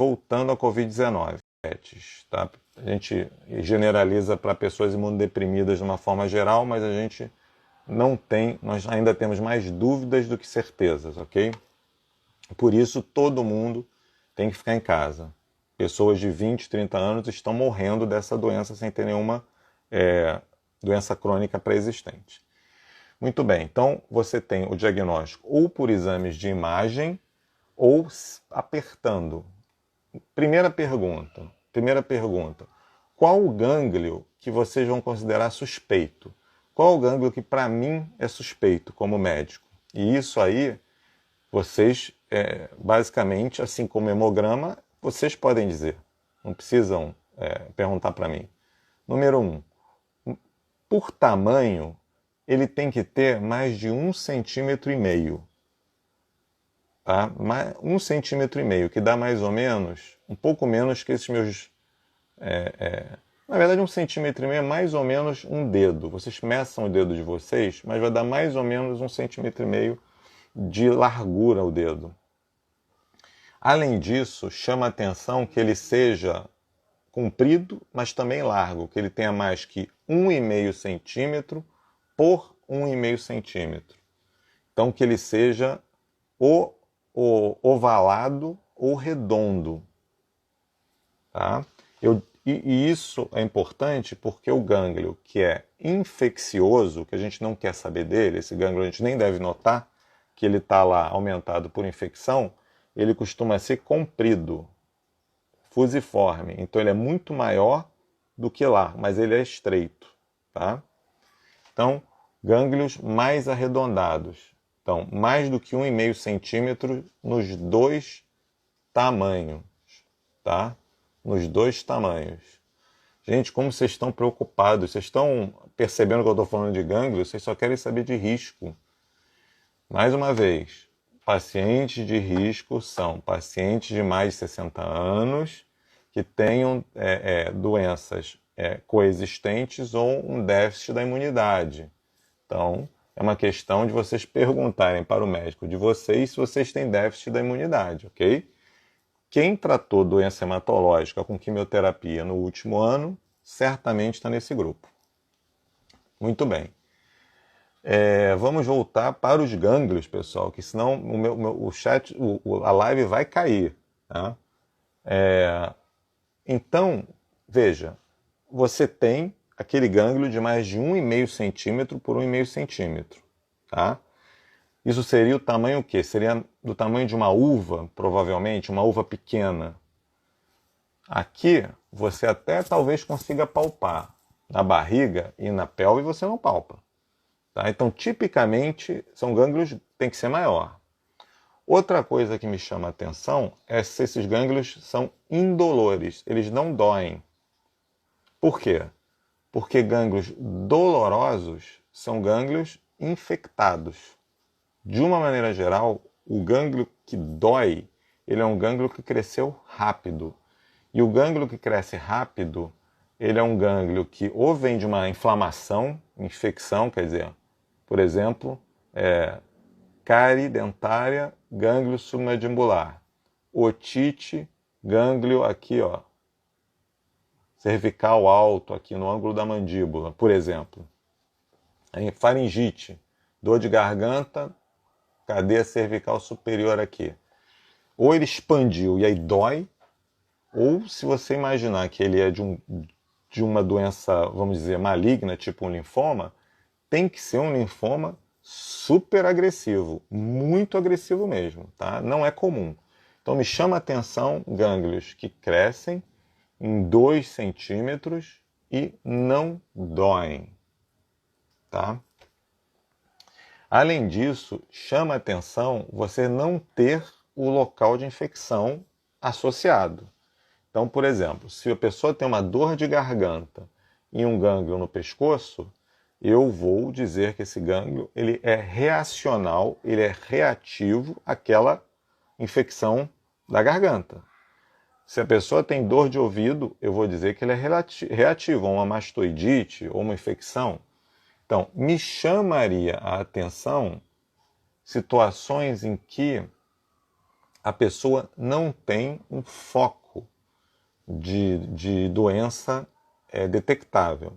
voltando à Covid-19, tá? A gente generaliza para pessoas imunodeprimidas de uma forma geral, mas a gente não tem, nós ainda temos mais dúvidas do que certezas, ok? Por isso, todo mundo tem que ficar em casa. Pessoas de 20, 30 anos estão morrendo dessa doença sem ter nenhuma doença crônica pré-existente. Muito bem, então você tem o diagnóstico ou por exames de imagem ou apertando. Primeira pergunta. Qual o gânglio que vocês vão considerar suspeito? Qual o gânglio que para mim é suspeito como médico? E isso aí, vocês, basicamente, assim como hemograma, vocês podem dizer. Não precisam perguntar para mim. Número 1. Por tamanho, ele tem que ter mais de 1,5 cm. Tá? 1,5 cm, que dá mais ou menos, um pouco menos que esses meus... na verdade, 1,5 cm é mais ou menos um dedo. Vocês meçam o dedo de vocês, mas vai dar mais ou menos 1,5 cm de largura o dedo. Além disso, chama a atenção que ele seja comprido, mas também largo, que ele tenha mais que 1,5 cm por 1,5 cm. Então, que ele seja ovalado ou redondo. Tá? E isso é importante porque o gânglio que é infeccioso, que a gente não quer saber dele, esse gânglio a gente nem deve notar que ele está lá aumentado por infecção, ele costuma ser comprido, fusiforme. Então ele é muito maior do que lá, mas ele é estreito. Tá? Então, gânglios mais arredondados. Então, mais do que 1,5 cm nos dois tamanhos. Tá? Nos dois tamanhos. Gente, como vocês estão preocupados? Vocês estão percebendo que eu estou falando de gânglio? Vocês só querem saber de risco. Mais uma vez, pacientes de risco são pacientes de mais de 60 anos que tenham doenças coexistentes ou um déficit da imunidade. Então, é uma questão de vocês perguntarem para o médico de vocês se vocês têm déficit da imunidade, ok? Quem tratou doença hematológica com quimioterapia no último ano, certamente está nesse grupo. Muito bem. Vamos voltar para os gânglios, pessoal, que senão o chat, a live vai cair. Tá? Então, veja, você tem aquele gânglio de mais de 1,5 cm por 1,5 cm. Tá? Isso seria o tamanho o quê? Seria do tamanho de uma uva, provavelmente, uma uva pequena. Aqui, você até talvez consiga palpar. Na barriga e na pelve você não palpa. Tá? Então, tipicamente, são gânglios que tem que ser maior. Outra coisa que me chama a atenção é se esses gânglios são indolores. Eles não doem. Por quê? Porque gânglios dolorosos são gânglios infectados. De uma maneira geral, o gânglio que dói, ele é um gânglio que cresceu rápido. E o gânglio que cresce rápido, ele é um gânglio que ou vem de uma inflamação, infecção, quer dizer, por exemplo, cárie dentária, gânglio submandibular. Otite, gânglio aqui, ó, cervical alto, aqui no ângulo da mandíbula, por exemplo. Faringite, dor de garganta, cadeia cervical superior aqui. Ou ele expandiu e aí dói, ou se você imaginar que ele é de uma doença, vamos dizer, maligna, tipo um linfoma, tem que ser um linfoma super agressivo, muito agressivo mesmo, tá? Não é comum. Então me chama a atenção gânglios que crescem em 2 centímetros e não doem, tá? Além disso, chama a atenção você não ter o local de infecção associado. Então, por exemplo, se a pessoa tem uma dor de garganta e um gânglio no pescoço, eu vou dizer que esse gânglio ele é reacional, ele é reativo àquela infecção da garganta. Se a pessoa tem dor de ouvido, eu vou dizer que ele é reativo a uma mastoidite ou uma infecção. Então, me chamaria a atenção situações em que a pessoa não tem um foco de doença detectável.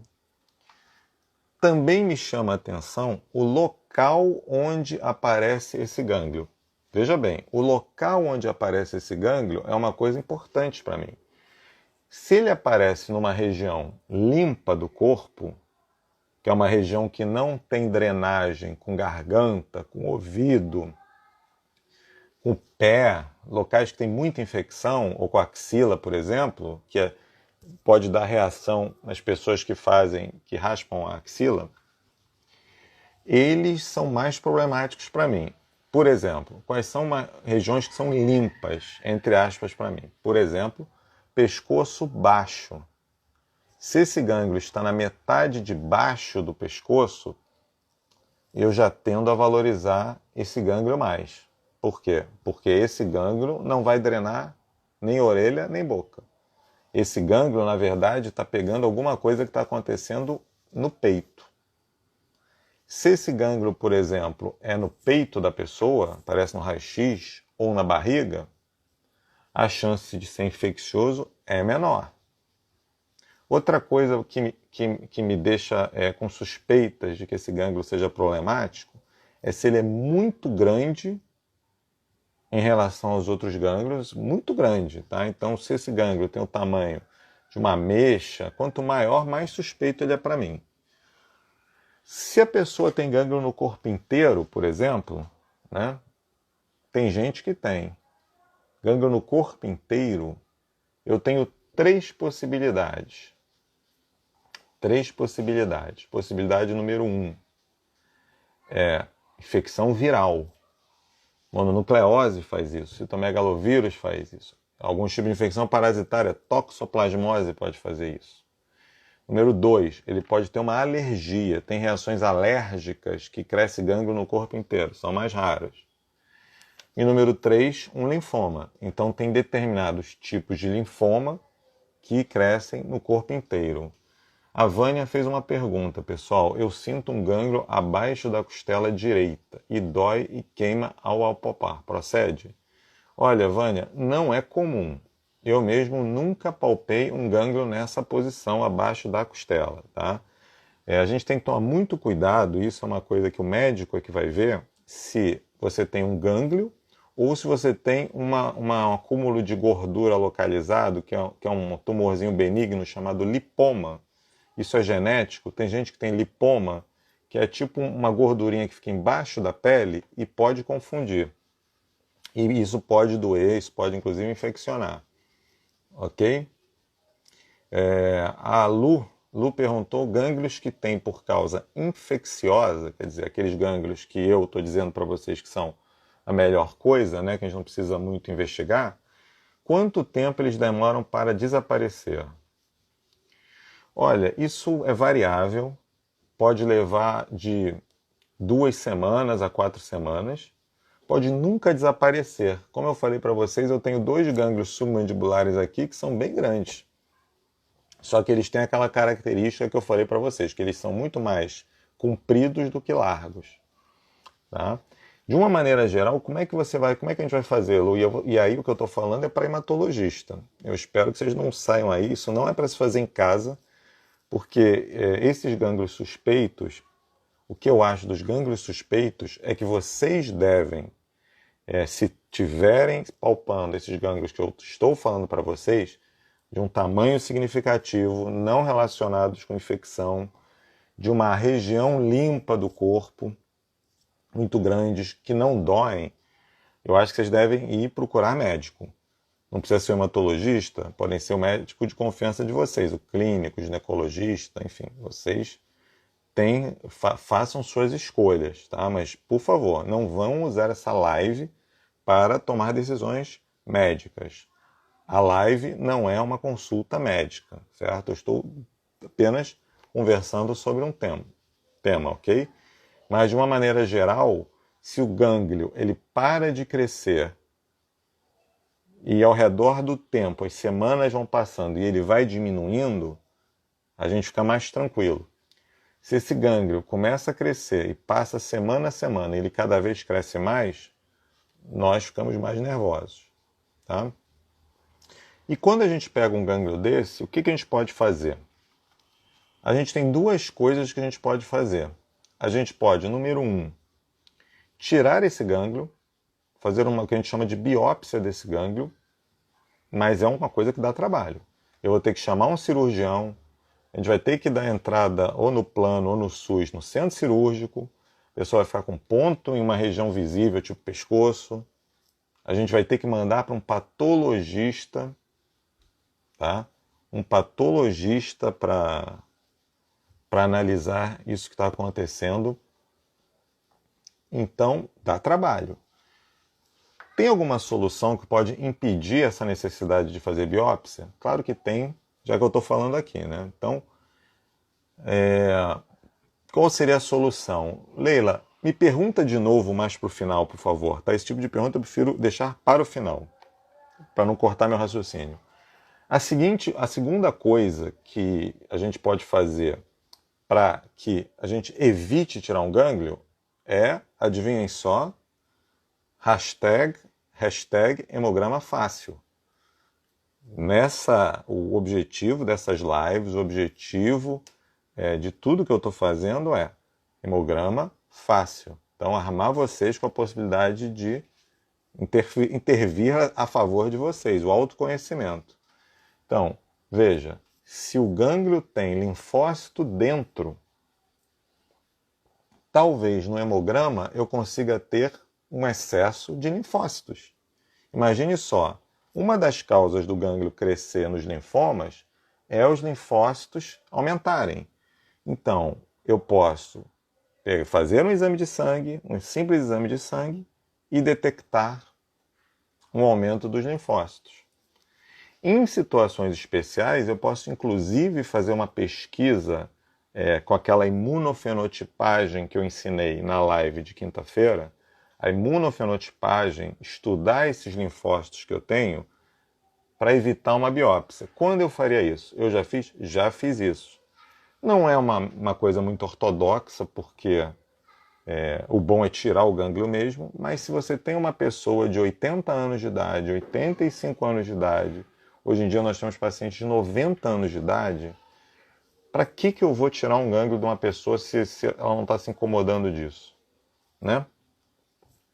Também me chama a atenção o local onde aparece esse gânglio. Veja bem, o local onde aparece esse gânglio é uma coisa importante para mim. Se ele aparece numa região limpa do corpo, que é uma região que não tem drenagem com garganta, com ouvido, com o pé, locais que tem muita infecção, ou com a axila, por exemplo, pode dar reação nas pessoas que raspam a axila, eles são mais problemáticos para mim. Por exemplo, quais são regiões que são limpas, entre aspas, para mim? Por exemplo, pescoço baixo. Se esse gânglio está na metade de baixo do pescoço, eu já tendo a valorizar esse gânglio mais. Por quê? Porque esse gânglio não vai drenar nem orelha nem boca. Esse gânglio, na verdade, está pegando alguma coisa que está acontecendo no peito. Se esse gânglio, por exemplo, é no peito da pessoa, aparece no raio-x ou na barriga, a chance de ser infeccioso é menor. Outra coisa que me deixa com suspeitas de que esse gânglio seja problemático é se ele é muito grande em relação aos outros gânglios, muito grande, tá? Então, se esse gânglio tem o tamanho de uma ameixa, quanto maior, mais suspeito ele é para mim. Se a pessoa tem gânglio no corpo inteiro, por exemplo, né? Tem gente que tem. Gânglio no corpo inteiro, eu tenho 3 possibilidades. 3 possibilidades. Possibilidade número 1 é infecção viral. Mononucleose faz isso, citomegalovírus faz isso. Alguns tipos de infecção parasitária, toxoplasmose pode fazer isso. Número 2, ele pode ter uma alergia, tem reações alérgicas que cresce gânglio no corpo inteiro, são mais raras. E número 3, um linfoma. Então tem determinados tipos de linfoma que crescem no corpo inteiro. A Vânia fez uma pergunta, pessoal. Eu sinto um gânglio abaixo da costela direita e dói e queima ao apalpar. Procede? Olha, Vânia, não é comum. Eu mesmo nunca palpei um gânglio nessa posição abaixo da costela, tá? A gente tem que tomar muito cuidado, isso é uma coisa que o médico é que vai ver, se você tem um gânglio ou se você tem um acúmulo de gordura localizado, que é um tumorzinho benigno chamado lipoma. Isso é genético, tem gente que tem lipoma, que é tipo uma gordurinha que fica embaixo da pele e pode confundir. E isso pode doer, isso pode inclusive infeccionar. Ok? A Lu perguntou gânglios que tem por causa infecciosa, quer dizer, aqueles gânglios que eu estou dizendo para vocês que são a melhor coisa, né, que a gente não precisa muito investigar, quanto tempo eles demoram para desaparecer? Olha, isso é variável, pode levar de 2 semanas a 4 semanas, pode nunca desaparecer. Como eu falei para vocês, eu tenho 2 gânglios submandibulares aqui que são bem grandes. Só que eles têm aquela característica que eu falei para vocês, que eles são muito mais compridos do que largos. Tá? De uma maneira geral, como é que a gente vai fazer, Lu? E aí o que eu estou falando é para hematologista. Eu espero que vocês não saiam aí, isso não é para se fazer em casa, porque esses gânglios suspeitos, o que eu acho dos gânglios suspeitos é que vocês devem, se tiverem palpando esses gânglios que eu estou falando para vocês, de um tamanho significativo, não relacionados com infecção, de uma região limpa do corpo, muito grandes, que não doem, eu acho que vocês devem ir procurar médico. Não precisa ser um hematologista, podem ser o médico de confiança de vocês, o clínico, o ginecologista, enfim, vocês façam suas escolhas, tá? Mas, por favor, não vão usar essa live para tomar decisões médicas. A live não é uma consulta médica, certo? Eu estou apenas conversando sobre um tema, ok? Mas, de uma maneira geral, se o gânglio ele para de crescer e ao redor do tempo, as semanas vão passando e ele vai diminuindo, a gente fica mais tranquilo. Se esse gânglio começa a crescer e passa semana a semana e ele cada vez cresce mais, nós ficamos mais nervosos. Tá? E quando a gente pega um gânglio desse, o que a gente pode fazer? A gente tem duas coisas que a gente pode fazer. A gente pode, número 1, tirar esse gânglio, fazer uma que a gente chama de biópsia desse gânglio, mas é uma coisa que dá trabalho. Eu vou ter que chamar um cirurgião, a gente vai ter que dar entrada ou no plano ou no SUS, no centro cirúrgico, a pessoa vai ficar com ponto em uma região visível, tipo pescoço. A gente vai ter que mandar para um patologista, tá? Um patologista para analisar isso que está acontecendo. Então, dá trabalho. Tem alguma solução que pode impedir essa necessidade de fazer biópsia? Claro que tem, já que eu estou falando aqui, né? Então, qual seria a solução? Leila, me pergunta de novo mais para o final, por favor. Tá? Esse tipo de pergunta eu prefiro deixar para o final, para não cortar meu raciocínio. A segunda coisa que a gente pode fazer para que a gente evite tirar um gânglio é, adivinhem só, hashtag hemograma fácil. O objetivo dessas lives, o objetivo de tudo que eu estou fazendo é hemograma fácil. Então, armar vocês com a possibilidade de intervir a favor de vocês, o autoconhecimento. Então, veja, se o gânglio tem linfócito dentro, talvez no hemograma eu consiga ter um excesso de linfócitos. Imagine só, uma das causas do gânglio crescer nos linfomas é os linfócitos aumentarem. Então, eu posso fazer um exame de sangue, um simples exame de sangue, e detectar um aumento dos linfócitos. Em situações especiais, eu posso inclusive fazer uma pesquisa com aquela imunofenotipagem que eu ensinei na live de quinta-feira. A imunofenotipagem, estudar esses linfócitos que eu tenho para evitar uma biópsia. Quando eu faria isso? Eu já fiz? Já fiz isso. Não é uma coisa muito ortodoxa, porque o bom é tirar o gânglio mesmo, mas se você tem uma pessoa de 80 anos de idade, 85 anos de idade, hoje em dia nós temos pacientes de 90 anos de idade, para que eu vou tirar um gânglio de uma pessoa se ela não está se incomodando disso? Né?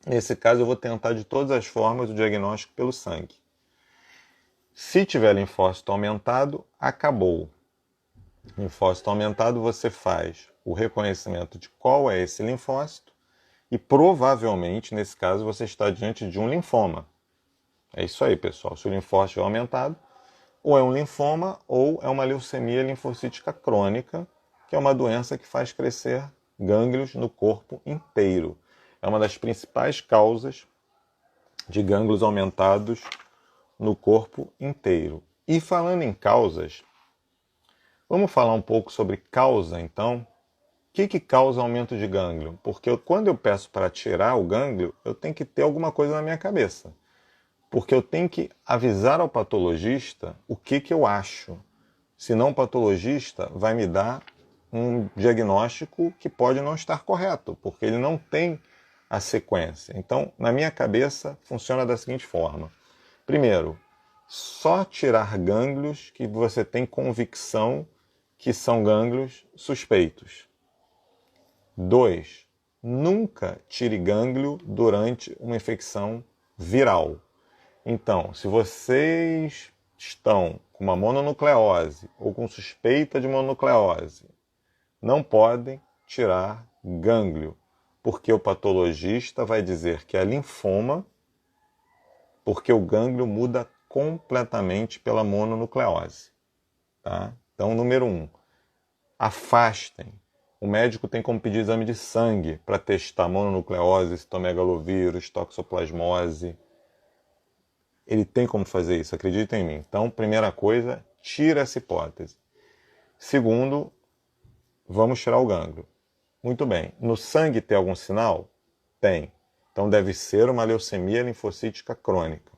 Nesse caso, eu vou tentar de todas as formas o diagnóstico pelo sangue. Se tiver linfócito aumentado, acabou. Linfócito aumentado, você faz o reconhecimento de qual é esse linfócito e provavelmente, nesse caso, você está diante de um linfoma. É isso aí, pessoal. Se o linfócito é aumentado, ou é um linfoma ou é uma leucemia linfocítica crônica, que é uma doença que faz crescer gânglios no corpo inteiro. É uma das principais causas de gânglios aumentados no corpo inteiro. E falando em causas, vamos falar um pouco sobre causa, então? O que causa aumento de gânglio? Porque quando eu peço para tirar o gânglio, eu tenho que ter alguma coisa na minha cabeça. Porque eu tenho que avisar ao patologista o que eu acho. Senão o patologista vai me dar um diagnóstico que pode não estar correto, porque ele não tem a sequência. Então, na minha cabeça, funciona da seguinte forma. Primeiro, só tirar gânglios que você tem convicção que são gânglios suspeitos. 2. Nunca tire gânglio durante uma infecção viral. Então, se vocês estão com uma mononucleose ou com suspeita de mononucleose, não podem tirar gânglio, porque o patologista vai dizer que é linfoma, porque o gânglio muda completamente pela mononucleose. Tá? Então, número 1, afastem. O médico tem como pedir exame de sangue para testar mononucleose, citomegalovírus, toxoplasmose. Ele tem como fazer isso, acreditem em mim. Então, primeira coisa, tira essa hipótese. Segundo, vamos tirar o gânglio. Muito bem. No sangue tem algum sinal? Tem. Então deve ser uma leucemia linfocítica crônica.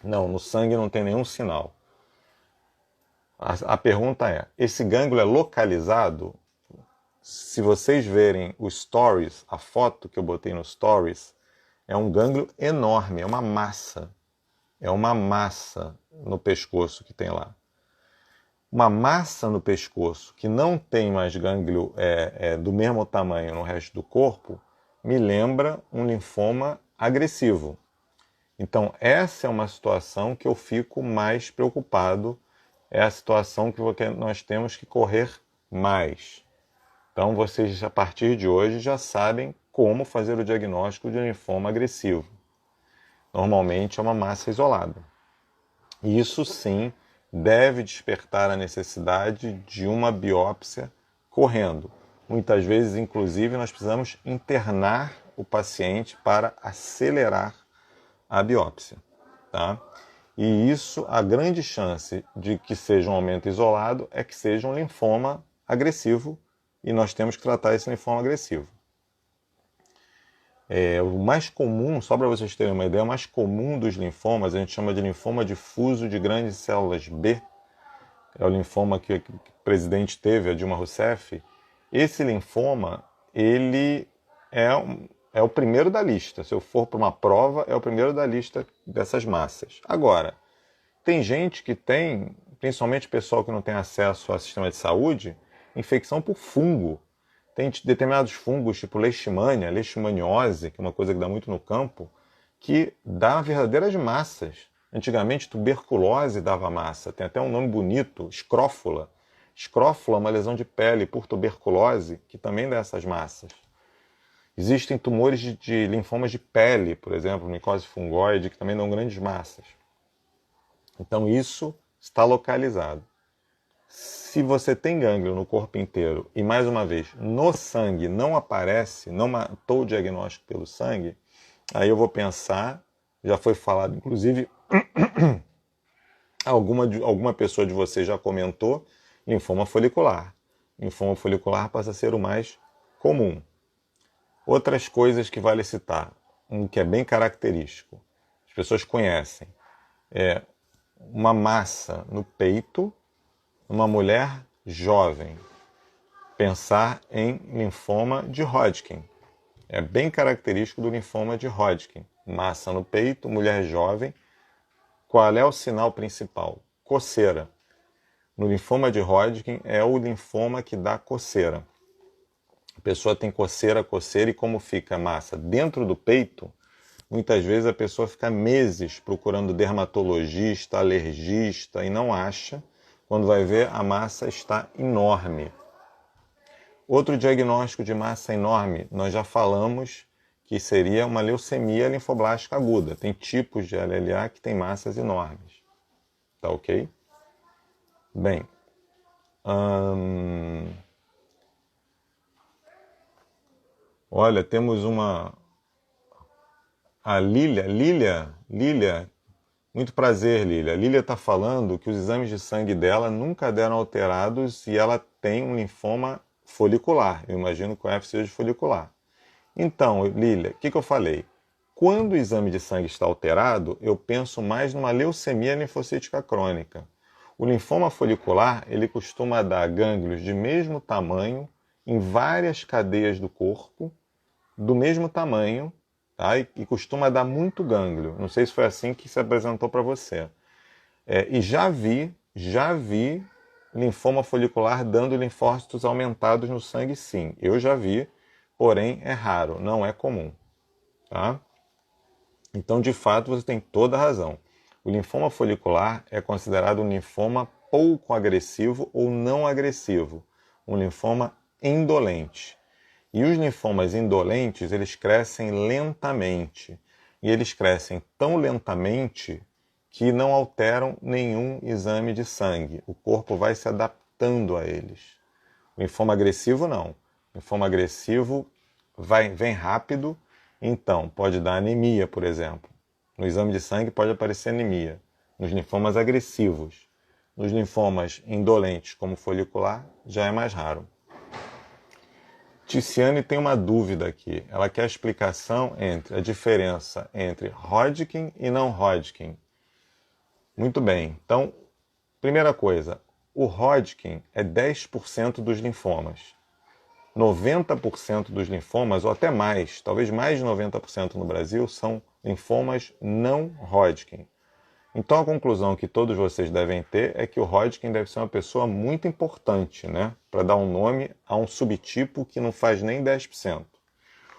Não, no sangue não tem nenhum sinal. A pergunta é, esse gânglio é localizado? Se vocês verem os stories, a foto que eu botei nos stories, É um gânglio enorme, é uma massa. É uma massa no pescoço que tem lá. Uma massa no pescoço que não tem mais gânglio do mesmo tamanho no resto do corpo, me lembra um linfoma agressivo. Então, essa é uma situação que eu fico mais preocupado, é a situação que nós temos que correr mais. Então, vocês, a partir de hoje, já sabem como fazer o diagnóstico de um linfoma agressivo. Normalmente é uma massa isolada. E isso sim deve despertar a necessidade de uma biópsia correndo. Muitas vezes, inclusive, nós precisamos internar o paciente para acelerar a biópsia. Tá? E isso, a grande chance de que seja um aumento isolado é que seja um linfoma agressivo e nós temos que tratar esse linfoma agressivo. O mais comum, só para vocês terem uma ideia, o mais comum dos linfomas, a gente chama de linfoma difuso de grandes células B, é o linfoma que o presidente teve, a Dilma Rousseff. Esse linfoma, ele é o primeiro da lista. Se eu for para uma prova, é o primeiro da lista dessas massas. Agora, tem gente que tem, principalmente pessoal que não tem acesso ao sistema de saúde, infecção por fungo. Tem determinados fungos, tipo leishmaniose, que é uma coisa que dá muito no campo, que dá verdadeiras massas. Antigamente, tuberculose dava massa. Tem até um nome bonito, escrófula. Escrófula é uma lesão de pele por tuberculose, que também dá essas massas. Existem tumores de linfomas de pele, por exemplo, micose fungoide, que também dão grandes massas. Então, isso está localizado. Se você tem gânglio no corpo inteiro e, mais uma vez, no sangue não aparece, não matou o diagnóstico pelo sangue, aí eu vou pensar, já foi falado, inclusive, alguma pessoa de vocês já comentou, linfoma folicular. Linfoma folicular passa a ser o mais comum. Outras coisas que vale citar, um que é bem característico, as pessoas conhecem, é uma massa no peito, uma mulher jovem. Pensar em linfoma de Hodgkin. É bem característico do linfoma de Hodgkin. Massa no peito, mulher jovem. Qual é o sinal principal? Coceira. No linfoma de Hodgkin é o linfoma que dá coceira. A pessoa tem coceira, e como fica a massa dentro do peito, muitas vezes a pessoa fica meses procurando dermatologista, alergista e não acha. Quando vai ver, a massa está enorme. Outro diagnóstico de massa enorme, nós já falamos que seria uma leucemia linfoblástica aguda. Tem tipos de LLA que tem massas enormes. Tá ok? Bem, olha, temos a Lília, muito prazer, Lília. A Lília está falando que os exames de sangue dela nunca deram alterados e ela tem um linfoma folicular. Eu imagino que o F seja folicular. Então, Lília, o que eu falei? Quando o exame de sangue está alterado, eu penso mais numa leucemia linfocítica crônica. O linfoma folicular, ele costuma dar gânglios de mesmo tamanho em várias cadeias do corpo, do mesmo tamanho, tá? E costuma dar muito gânglio. Não sei se foi assim que se apresentou para você. E já vi linfoma folicular dando linfócitos aumentados no sangue, sim. Eu já vi, porém é raro, não é comum. Tá? Então, de fato, você tem toda a razão. O linfoma folicular é considerado um linfoma pouco agressivo ou não agressivo, um linfoma indolente. E os linfomas indolentes, eles crescem lentamente. E eles crescem tão lentamente que não alteram nenhum exame de sangue. O corpo vai se adaptando a eles. O linfoma agressivo, não. O linfoma agressivo vem rápido, então pode dar anemia, por exemplo. No exame de sangue pode aparecer anemia. Nos linfomas agressivos. Nos linfomas indolentes, como folicular, já é mais raro. Ticiane tem uma dúvida aqui. Ela quer a explicação entre a diferença entre Hodgkin e não Hodgkin. Muito bem. Então, primeira coisa, o Hodgkin é 10% dos linfomas. 90% dos linfomas, ou até mais, talvez mais de 90% no Brasil, são linfomas não Hodgkin. Então a conclusão que todos vocês devem ter é que o Hodgkin deve ser uma pessoa muito importante, né? Para dar um nome a um subtipo que não faz nem 10%.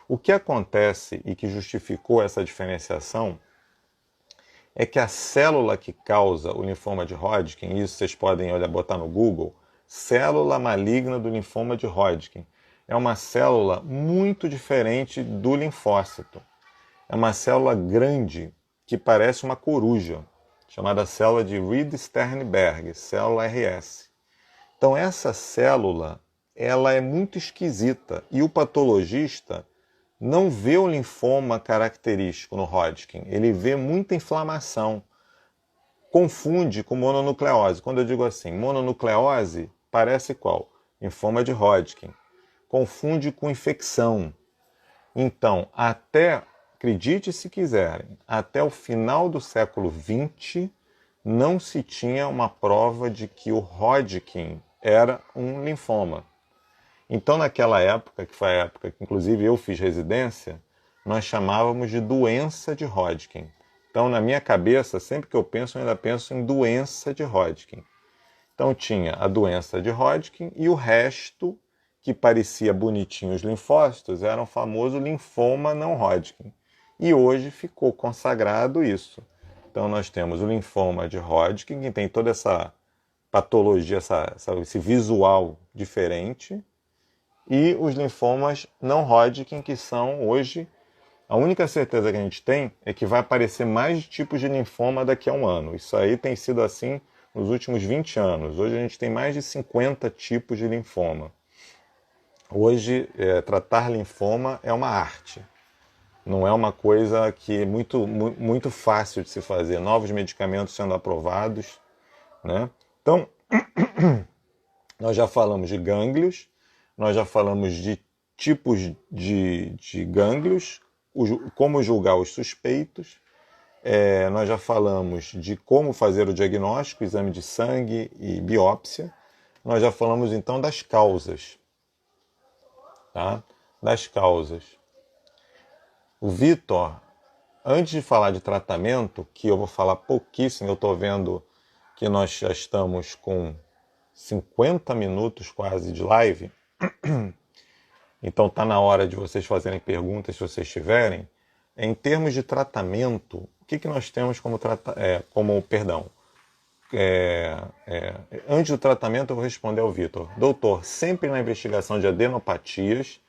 O que acontece e que justificou essa diferenciação é que a célula que causa o linfoma de Hodgkin, isso vocês podem botar no Google, célula maligna do linfoma de Hodgkin, é uma célula muito diferente do linfócito. É uma célula grande que parece uma coruja, chamada célula de Reed-Sternberg, célula RS. Então essa célula, ela é muito esquisita e o patologista não vê o linfoma característico no Hodgkin, ele vê muita inflamação. Confunde com mononucleose. Quando eu digo assim, mononucleose, parece qual? Linfoma de Hodgkin. Confunde com infecção. Então, acredite se quiserem, até o final do século XX, não se tinha uma prova de que o Hodgkin era um linfoma. Então, naquela época, que foi a época que inclusive eu fiz residência, nós chamávamos de doença de Hodgkin. Então, na minha cabeça, sempre que eu penso, eu ainda penso em doença de Hodgkin. Então, tinha a doença de Hodgkin e o resto, que parecia bonitinho os linfócitos, era o famoso linfoma não Hodgkin. E hoje ficou consagrado isso. Então, nós temos o linfoma de Hodgkin, que tem toda essa patologia, esse visual diferente, e os linfomas não Hodgkin, que são hoje, a única certeza que a gente tem é que vai aparecer mais tipos de linfoma daqui a um ano. Isso aí tem sido assim nos últimos 20 anos. Hoje a gente tem mais de 50 tipos de linfoma. Hoje, tratar linfoma é uma arte. Não é uma coisa que é muito fácil de se fazer. Novos medicamentos sendo aprovados, né? Então, nós já falamos de gânglios, nós já falamos de tipos de gânglios, como julgar os suspeitos, nós já falamos de como fazer o diagnóstico, exame de sangue e biópsia. Nós já falamos então das causas. Tá? Das causas. O Vitor, antes de falar de tratamento, que eu vou falar pouquíssimo, eu estou vendo que nós já estamos com 50 minutos quase de live, então está na hora de vocês fazerem perguntas se vocês tiverem. Em termos de tratamento, o que nós temos antes do tratamento eu vou responder ao Vitor. Doutor, sempre na investigação de adenopatias,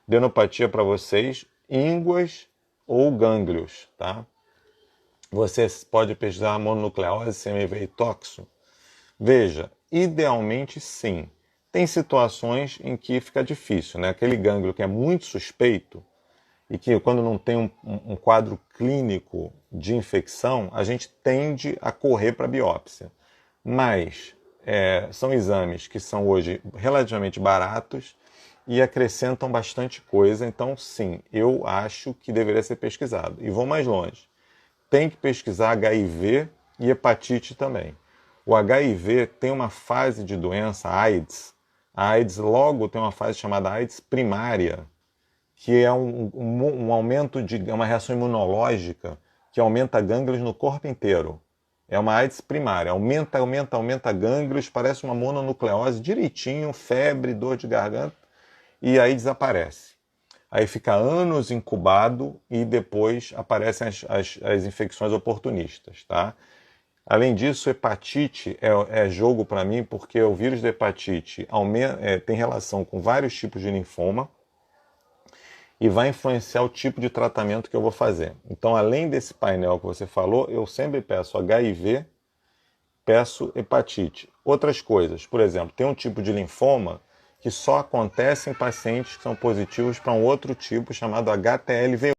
adenopatia para vocês, ínguas ou gânglios, tá? Você pode pesquisar mononucleose, CMV e toxo? Veja, idealmente sim. Tem situações em que fica difícil, né? Aquele gânglio que é muito suspeito e que quando não tem um quadro clínico de infecção, a gente tende a correr para a biópsia. Mas são exames que são hoje relativamente baratos e acrescentam bastante coisa, então sim, eu acho que deveria ser pesquisado. E vou mais longe, tem que pesquisar HIV e hepatite também. O HIV tem uma fase de doença, AIDS. A AIDS logo tem uma fase chamada AIDS primária, que é um aumento de uma reação imunológica que aumenta gânglios no corpo inteiro. É uma AIDS primária, aumenta gânglios, parece uma mononucleose direitinho, febre, dor de garganta, e aí desaparece. Aí fica anos incubado e depois aparecem as infecções oportunistas, tá? Além disso, hepatite é jogo para mim, porque o vírus da hepatite tem relação com vários tipos de linfoma e vai influenciar o tipo de tratamento que eu vou fazer. Então, além desse painel que você falou, eu sempre peço HIV, peço hepatite. Outras coisas, por exemplo, tem um tipo de linfoma que só acontece em pacientes que são positivos para um outro tipo chamado HTLV1.